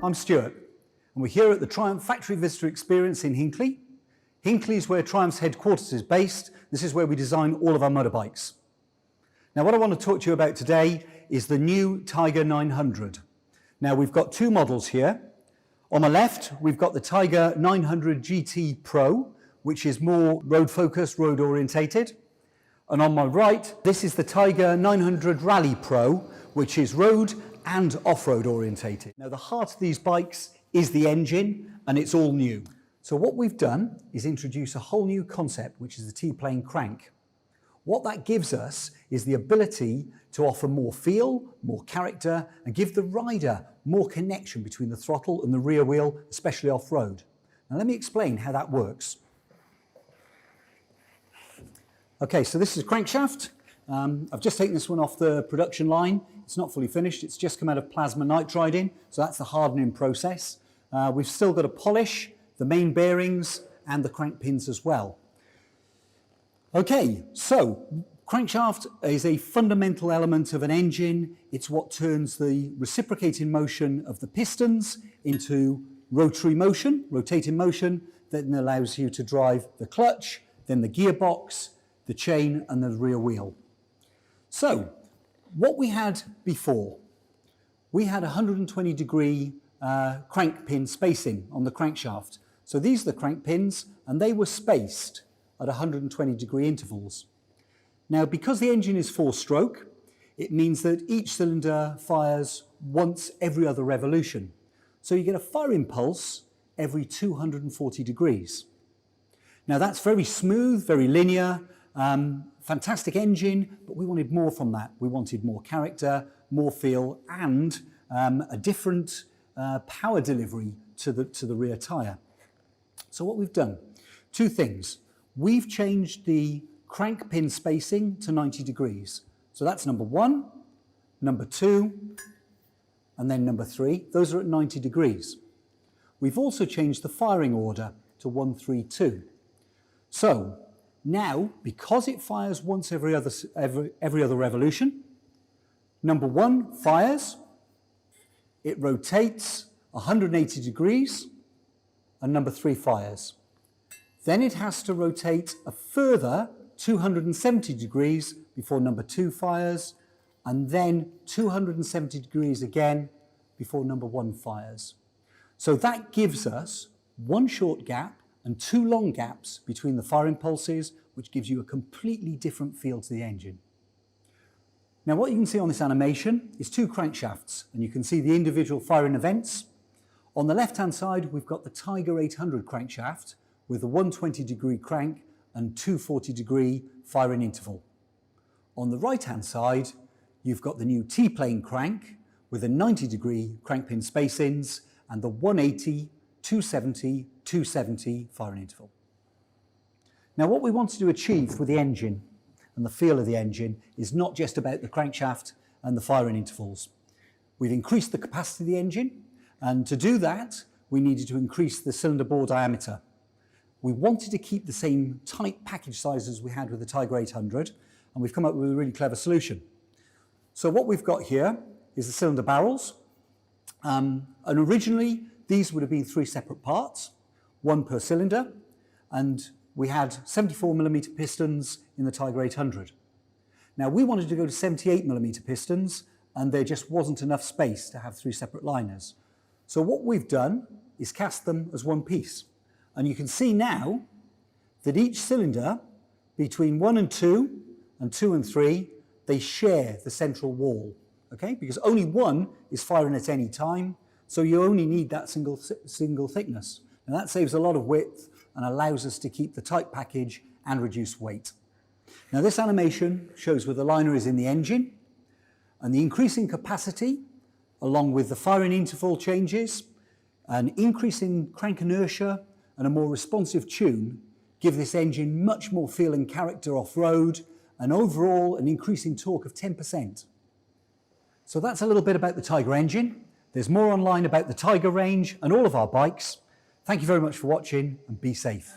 I'm Stuart, and we're here at the Triumph Factory Visitor Experience in Hinckley. Hinckley is where Triumph's headquarters is based. This is where we design all of our motorbikes. Now, what I want to talk to you about today is the new Tiger 900. Now, we've got two models here. On my left, we've got the Tiger 900 GT Pro, which is more road-focused, road-orientated. And on my right, this is the Tiger 900 Rally Pro, which is road and off-road orientated. Now, the heart of these bikes is the engine, and it's all new. So what we've done is introduce a whole new concept, which is the T-plane crank. What that gives us is the ability to offer more feel, more character, and give the rider more connection between the throttle and the rear wheel, especially off-road. Now, let me explain how that works. Okay, so this is a crankshaft. I've just taken this one off the production line. It's not fully finished. It's just come out of plasma nitriding, so that's the hardening process. We've still got to polish the main bearings and the crank pins as well. Okay, so crankshaft is a fundamental element of an engine. It's what turns the reciprocating motion of the pistons into rotary motion, rotating motion, that then allows you to drive the clutch, then the gearbox, the chain, and the rear wheel. So, what we had before, we had 120 degree crank pin spacing on the crankshaft. So these are the crank pins, and they were spaced at 120 degree intervals. Now, because the engine is 4-stroke, it means that each cylinder fires once every other revolution. So you get a fire impulse every 240 degrees. Now, that's very smooth, very linear, fantastic engine, but we wanted more from that. We wanted more character, more feel, and a different power delivery to the rear tyre. So what we've done, two things. We've changed the crank pin spacing to 90 degrees. So that's number one, number two, and then number three. Those are at 90 degrees. We've also changed the firing order to 1, 3, 2. So now, because it fires once every other revolution, number one fires, it rotates 180 degrees, and number three fires. Then it has to rotate a further 270 degrees before number two fires, and then 270 degrees again before number one fires. So that gives us one short gap and two long gaps between the firing pulses, which gives you a completely different feel to the engine. Now, what you can see on this animation is two crankshafts, and you can see the individual firing events. On the left-hand side, we've got the Tiger 800 crankshaft with a 120 degree crank and 240 degree firing interval. On the right-hand side, you've got the new T-plane crank with a 90 degree crank pin spacings and the 180, 270, 270 firing interval. Now, what we wanted to achieve with the engine and the feel of the engine is not just about the crankshaft and the firing intervals. We've increased the capacity of the engine, and to do that, we needed to increase the cylinder bore diameter. We wanted to keep the same tight package size as we had with the Tiger 800, and we've come up with a really clever solution. So what we've got here is the cylinder barrels, and originally these would have been 3 separate parts, 1 per cylinder, and we had 74mm pistons in the Tiger 800. Now, we wanted to go to 78mm pistons, and there just wasn't enough space to have 3 separate liners. So what we've done is cast them as one piece. And you can see now that each cylinder, between 1 and 2, and 2 and 3, they share the central wall, okay? Because only one is firing at any time, so you only need that single thickness. And that saves a lot of width and allows us to keep the tight package and reduce weight. Now, this animation shows where the liner is in the engine, and the increasing capacity, along with the firing interval changes, an increase in crank inertia, and a more responsive tune, give this engine much more feel and character off-road, and overall an increasing torque of 10%. So that's a little bit about the Tiger engine. There's more online about the Tiger range and all of our bikes. Thank you very much for watching, and be safe.